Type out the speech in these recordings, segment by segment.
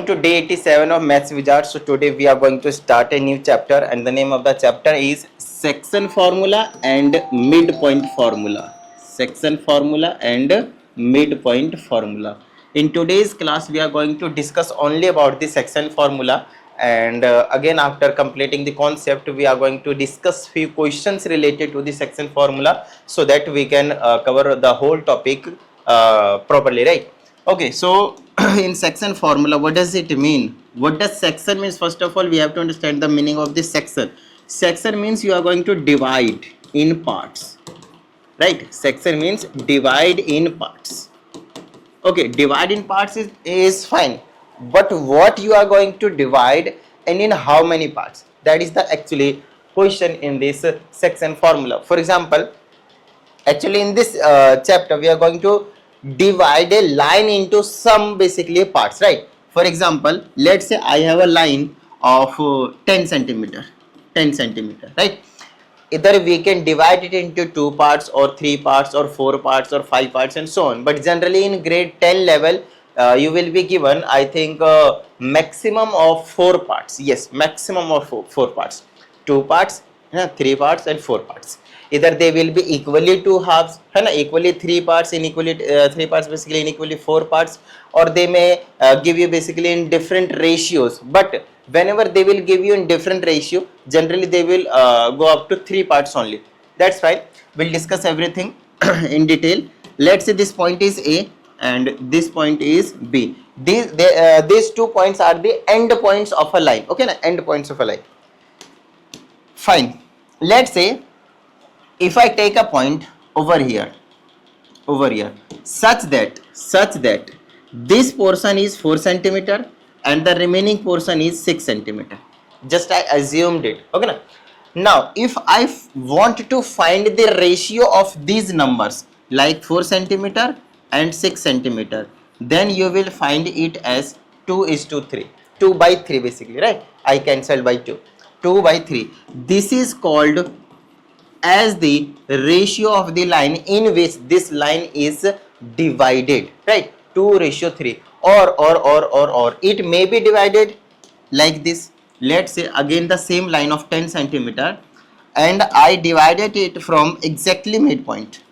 To day 87 of Maths Wizard. So today we are going to start a new chapter, and the name of the chapter is section formula and midpoint formula. Section formula and midpoint formula. In today's class we are going to discuss only about the section formula, and again after completing the concept we are going to discuss few questions related to the section formula, so that we can cover the whole topic properly, right? Okay, so in section formula, what does it mean? What does section means? First of all, we have to understand the meaning of this section. Section means you are going to divide in parts, right? Section means divide in parts. Okay, divide in parts is fine, but what you are going to divide and in how many parts? That is the actually question in this section formula. For example, actually in this chapter we are going to divide a line into some basically parts, right? For example, let's say I have a line of 10 centimeter, right? Either we can divide it into 2 parts or 3 parts or 4 parts or 5 parts and so on, but generally in grade 10 level you will be given, I think, maximum of 4 parts. Yes, maximum of 4 parts, 2 parts, 3 parts and 4 parts. Either they will be equally 2 halves, equally 3 parts, in equally 3 parts basically in equally 4 parts, or they may give you basically in different ratios. But whenever they will give you in different ratio, generally they will go up to 3 parts only. That's fine. We'll discuss everything in detail. Let's say this point is A and this point is B. These 2 points are the end points of a line. Okay, end points of a line. Fine. Let's say if I take a point over here, such that this portion is 4 centimeter and the remaining portion is 6 centimeter. Just I assumed it. Okay. Now, if I want to find the ratio of these numbers like 4 centimeter and 6 centimeter, then you will find it as 2:3. 2 by 3 basically, right? I cancelled by 2. 2 by 3. This is called as the ratio of the line in which this line is divided, right? 2:3. Or it may be divided like this. Let's say again the same line of 10 centimeter and I divided it from exactly midpoint.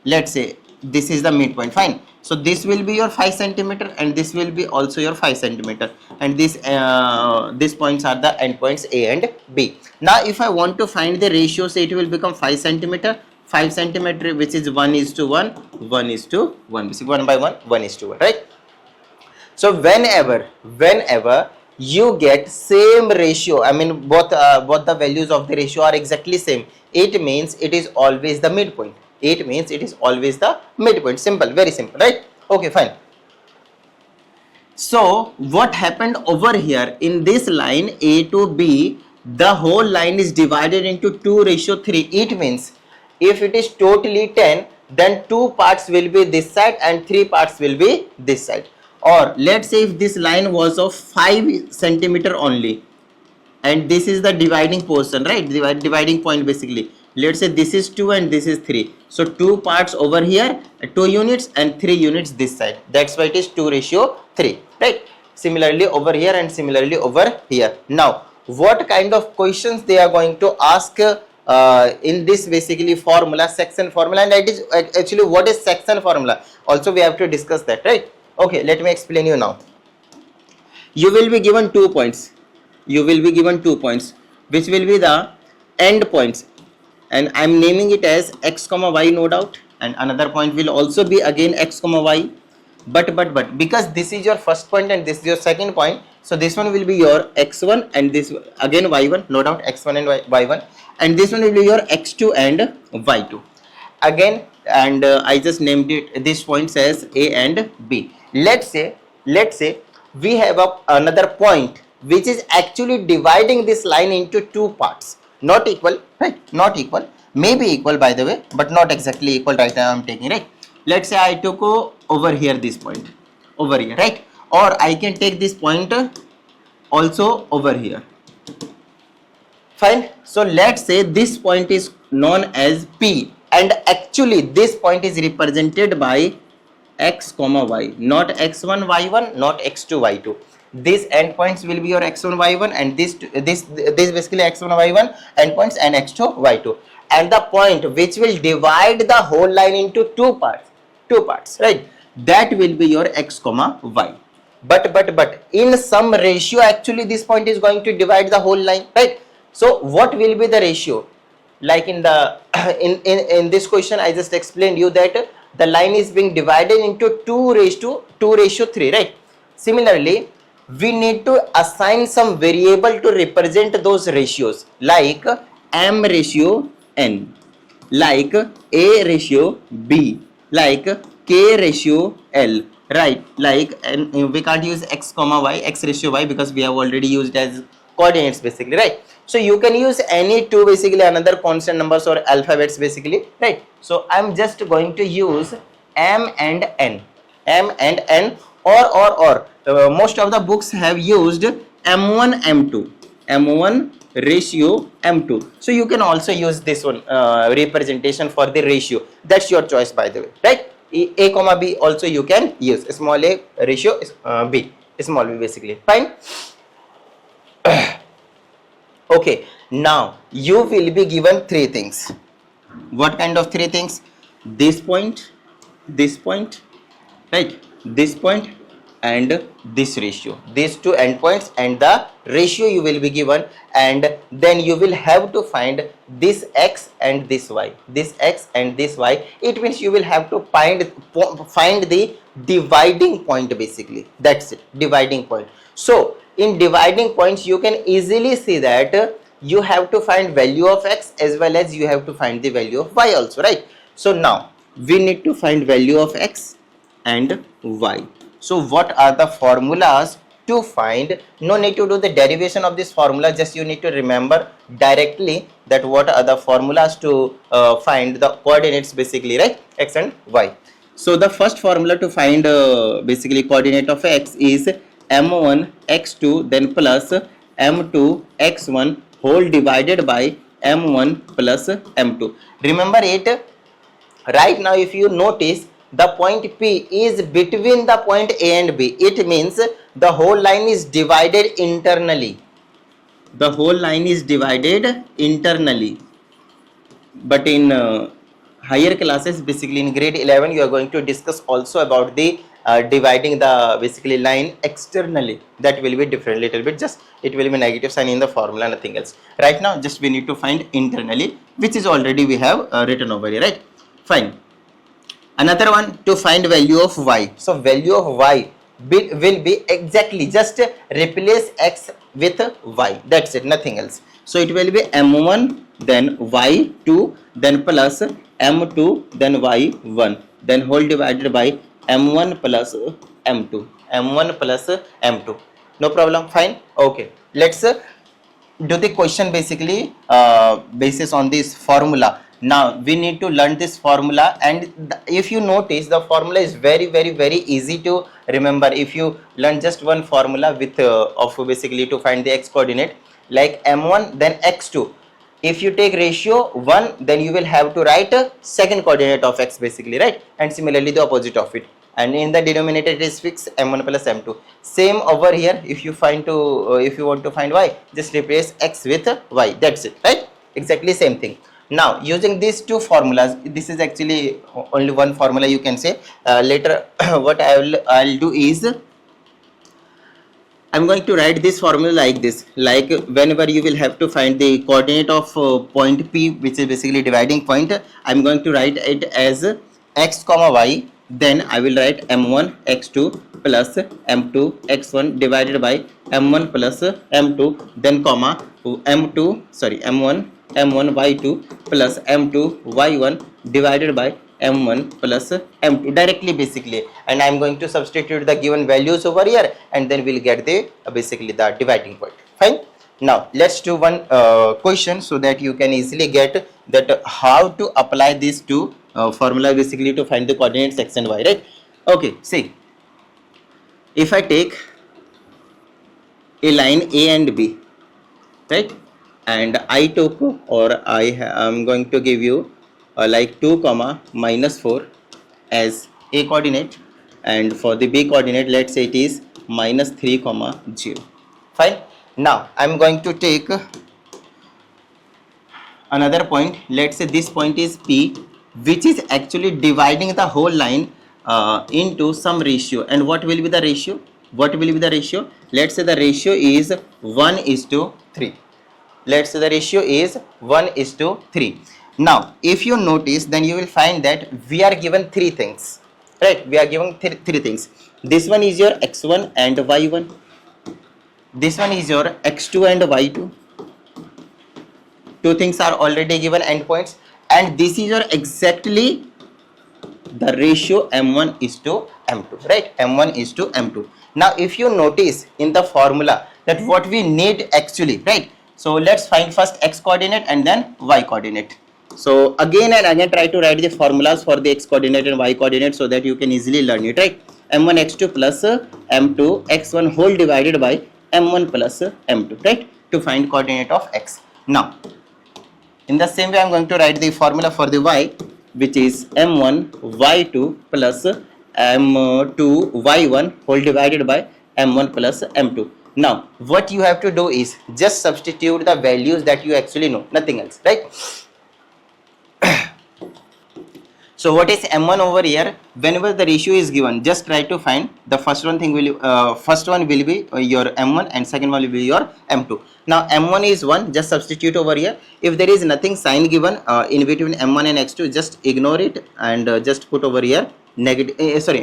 Let's say this is the midpoint. Fine. So this will be your 5 centimeter and this will be also your 5 centimeter, and these points are the endpoints A and B. Now if I want to find the ratio, say it will become 5 centimeter, which is 1:1, 1:1, basically 1 by 1, 1:1, right? So whenever you get same ratio, I mean both the values of the ratio are exactly same, it means it is always the midpoint. It means it is always the midpoint. Simple, very simple, right? Okay, fine. So what happened over here in this line A to B, the whole line is divided into 2:3. It means if it is totally 10, then 2 parts will be this side and 3 parts will be this side. Or let's say if this line was of 5 centimeter only, and this is the dividing portion, right? Dividing point basically. Let's say this is 2 and this is 3. So 2 parts over here, 2 units and 3 units this side. That's why it is 2:3, right? Similarly over here and similarly over here. Now, what kind of questions they are going to ask in this basically formula, section formula, and that is actually what is section formula? Also we have to discuss that, right? Okay, let me explain you now. You will be given 2 points. Which will be the end points, and I am naming it as x comma y, no doubt, and another point will also be again x comma y, but because this is your first point and this is your second point, so this one will be your x1 and this again y1, no doubt, x1 and y1, and this one will be your x2 and y2 again, and I just named it these points as A and B. Let's say we have another point which is actually dividing this line into 2 parts, not equal, right? Not equal, maybe equal by the way, but not exactly equal right now I am taking, right? Let's say I took over here this point over here, right? Or I can take this point also over here. Fine. So let's say this point is known as P, and actually this point is represented by x comma y, not x1 y1, not x2 y2. These endpoints will be your x1 y1, and this basically x1 y1 endpoints and x2 y2, and the point which will divide the whole line into two parts, right? That will be your x comma y. But in some ratio actually this point is going to divide the whole line, right? So what will be the ratio? Like in the in this question I just explained you that the line is being divided into 2:3, right? Similarly, we need to assign some variable to represent those ratios, like m ratio n, like a ratio b, like k ratio l, right? Like, and we can't use x comma y, x ratio y, because we have already used as coordinates basically, right? So you can use any two basically, another constant numbers or alphabets basically, right? So I'm just going to use m and n, or most of the books have used m1 m2 ratio m2. So you can also use this one representation for the ratio. That's your choice, by the way, right? A comma b also you can use, small a ratio b, small b basically, fine. Okay, now you will be given three things. What kind of three things? This point, right? This point and this ratio. These two endpoints and the ratio you will be given, and then you will have to find this x and this y. This x and this y. It means you will have to find the dividing point basically. That's it, dividing point. So in dividing points you can easily see that you have to find value of x as well as you have to find the value of y also, right? So now we need to find value of x and y. So what are the formulas to find? No need to do the derivation of this formula, just you need to remember directly that what are the formulas to find the coordinates basically, right? X and y. So the first formula to find basically coordinate of x is m1 x2 then plus m2 x1 whole divided by m1 plus m2. Remember it. Right now if you notice, the point P is between the point A and B. It means the whole line is divided internally. The whole line is divided internally. But in higher classes, basically in grade 11, you are going to discuss also about the dividing the basically line externally. That will be different little bit, just it will be negative sign in the formula, nothing else. Right now just we need to find internally, which is already we have written over here, right? Fine. Another one, to find value of y. So value of y will be exactly, just replace x with y, that's it, nothing else. So it will be m1 then y2 then plus m2 then y1 then whole divided by m1 plus m2, no problem, fine. Okay, let's do the question basically basis on this formula. Now we need to learn this formula, and if you notice, the formula is very easy to remember. If you learn just one formula with of basically to find the x coordinate, like m1 then x2, if you take ratio 1, then you will have to write a second coordinate of x basically, right? And similarly the opposite of it, and in the denominator it is fixed m1 plus m2. Same over here, if you find to if you want to find y, just replace x with y, that's it, right? Exactly same thing. Now using these two formulas, this is actually only one formula you can say. Later what I'll do is I'm going to write this formula like this, like whenever you will have to find the coordinate of point P, which is basically dividing point, I'm going to write it as x comma y, then I will write m1 x2 plus m2 x1 divided by m1 plus m2, then comma m1 y2 plus m2 y1 divided by m1 plus m2 directly basically, and I am going to substitute the given values over here, and then we'll get the basically the dividing point. Fine. Now let's do one question so that you can easily get that how to apply these two formula basically to find the coordinates x and y, right? Okay, see, if I take a line A and B, right, and I took, or I am going to give you like 2 comma minus 4 as a coordinate, and for the B coordinate let's say it is minus 3 comma 0. Fine. Now I'm going to take another point. Let's say this point is P, which is actually dividing the whole line into some ratio. And what will be the ratio? What will be the ratio? Let's say the ratio is 1:3. Let's say the ratio is 1:3. Now if you notice, then you will find that we are given three things, right? We are given three things. This one is your x1 and y1. This one is your x2 and y2. Two things are already given endpoints, and this is your exactly the ratio m1:m2, right? m1:m2. Now if you notice in the formula that what we need actually, right? So let's find first x coordinate and then y coordinate. So again and again try to write the formulas for the x coordinate and y coordinate so that you can easily learn it, right? m1 x2 plus m2 x1 whole divided by m1 plus m2, right? To find coordinate of x. Now in the same way, I'm going to write the formula for the y, which is m1 y2 plus m2 y1 whole divided by m1 plus m2. Now, what you have to do is just substitute the values that you actually know, nothing else, right? So what is m1 over here? Whenever the ratio is given, just try to find the first one will be your m1 and second one will be your m2. Now m1 is 1, just substitute over here. If there is nothing sign given in between m1 and x2, just ignore it and just put over here negative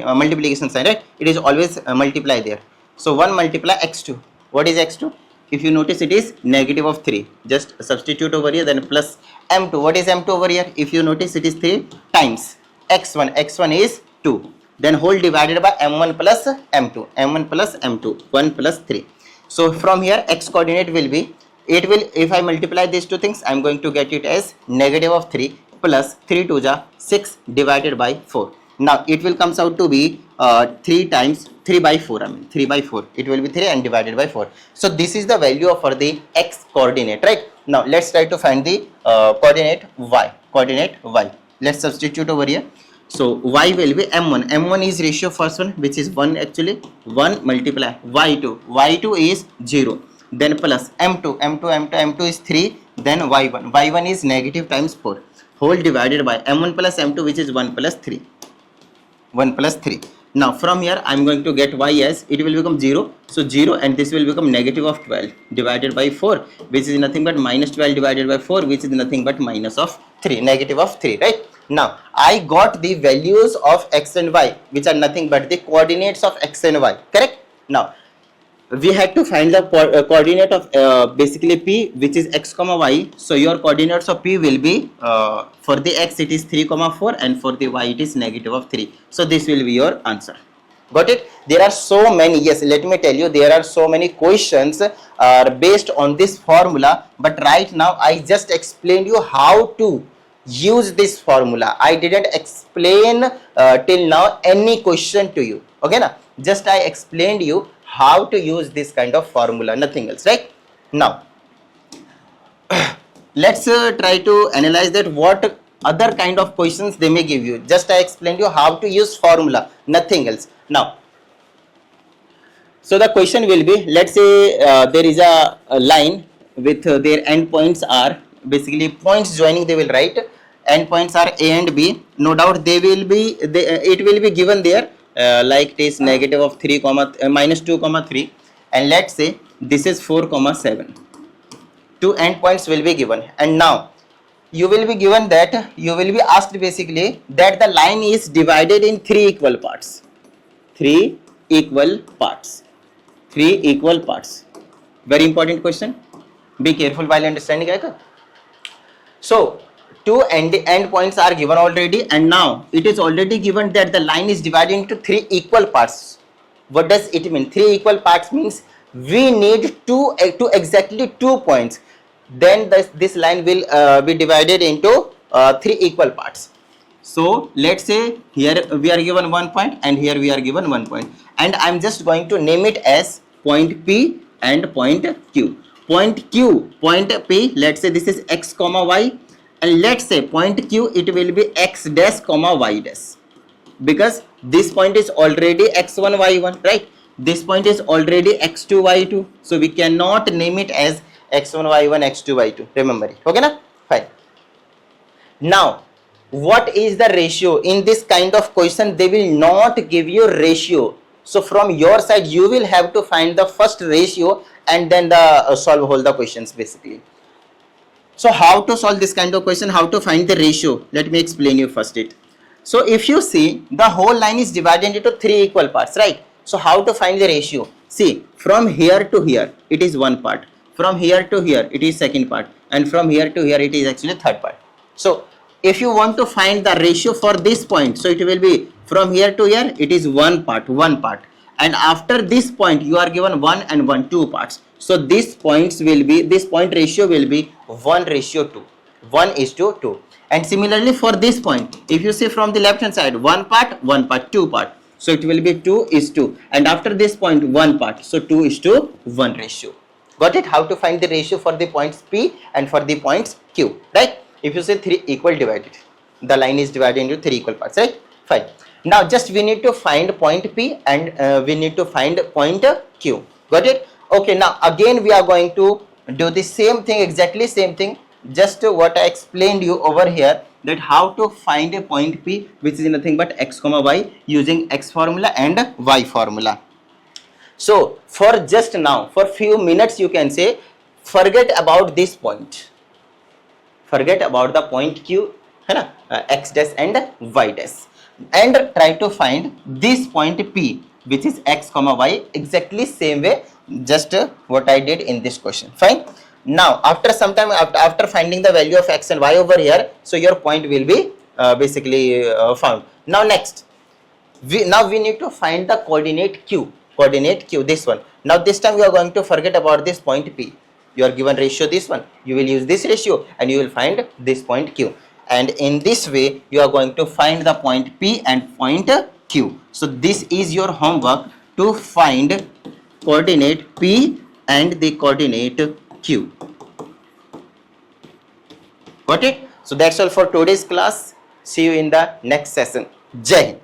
multiplication sign, right? It is always multiply there. So 1 multiply x2. What is x2? If you notice, it is negative of 3. Just substitute over here, then plus m2. What is m2 over here? If you notice, it is 3 times x1. x1 is 2. Then whole divided by m1 plus m2. m1 plus m2. 1 plus 3. So from here, x coordinate will be, it will, if I multiply these two things, I am going to get it as negative of 3 plus 3 to the 6 divided by 4. Now it will comes out to be 3 times 3 by 4. I mean 3 by 4. It will be 3 and divided by 4. So this is the value for the x coordinate, right? Now let's try to find the coordinate y. Coordinate y. Let's substitute over here. So y will be m1. m1 is ratio first one, which is 1 actually. 1 multiply y2. y2 is 0. Then plus m2. m2 is 3. Then y1. y1 is negative times 4. Whole divided by m1 plus m2, which is 1 plus 3. 1 plus 3. Now from here I am going to get y as, it will become 0. So 0 and this will become negative of 12 divided by 4, which is nothing but minus 12 divided by 4, which is nothing but minus of 3, negative of 3, right? Now I got the values of x and y, which are nothing but the coordinates of x and y, correct? Now we had to find the coordinate of basically p, which is x comma y. So your coordinates of p will be for the x it is 3 comma 4 and for the y it is negative of 3. So this will be your answer. Got it? There are so many, yes, let me tell you, there are so many questions based on this formula, but right now I just explained you how to use this formula. I didn't explain till now any question to you, okay na? Just I explained you how to use this kind of formula, nothing else, right? Now let's try to analyze that what other kind of questions they may give you. Just I explained you how to use formula, nothing else. Now so the question will be, let's say there is a line with their endpoints are basically points joining, they will write endpoints are a and b. No doubt they will be, it will be given there like it is negative of 3 comma minus 2 comma 3, and let's say this is 4 comma 7. Two endpoints will be given, and now you will be given that you will be asked basically that the line is divided in 3 equal parts. 3 equal parts. 3 equal parts. Very important question. Be careful while understanding. So two endpoints are given already, and now it is already given that the line is divided into 3 equal parts. What does it mean? 3 equal parts means we need exactly 2 points. Then this line will be divided into 3 equal parts. So let's say here we are given 1 point and here we are given 1 point, and I am just going to name it as point P and point Q. Point Q, point P, let's say this is x comma y, and let's say point Q it will be x dash comma y dash, because this point is already x1 y1, right? This point is already x2 y2, so we cannot name it as x1 y1 x2 y2. Remember it. Okay na? Fine. Now what is the ratio? In this kind of question they will not give you ratio, so from your side you will have to find the first ratio and then the solve all the questions basically. So how to solve this kind of question, how to find the ratio? Let me explain you first it. So if you see, the whole line is divided into 3 equal parts, right? So how to find the ratio? See, from here to here it is one part, from here to here it is second part, and from here to here it is actually third part. So if you want to find the ratio for this point, so it will be from here to here it is one part, and after this point you are given 1 and 1, 2 parts. So this points will be, this point ratio will be 1:2, 1:2. And similarly for this point, if you see from the left hand side, one part, 2 part, so it will be 2:2, and after this point one part, so 2:1 ratio. Got it? How to find the ratio for the points P and for the points Q, right? If you say 3 equal divided, the line is divided into 3 equal parts, right? Fine. Now just we need to find point P and we need to find point Q. Got it? Okay, now again we are going to do the same thing, exactly same thing, just what I explained you over here, that how to find a point P, which is nothing but x comma y, using x formula and y formula. So for just now, for few minutes you can say, forget about this point, forget about the point Q, x dash and y dash, and try to find this point P, which is x comma y, exactly same way, just what I did in this question. Fine. Now after some time, after finding the value of x and y over here, so your point will be basically found. Now next, we need to find the coordinate Q, this one. Now this time you are going to forget about this point P. You are given ratio this one, you will use this ratio and you will find this point Q, and in this way you are going to find the point P and point Q. So this is your homework, to find coordinate P and the coordinate Q. Got it? So that's all for today's class. See you in the next session. Jai Hind.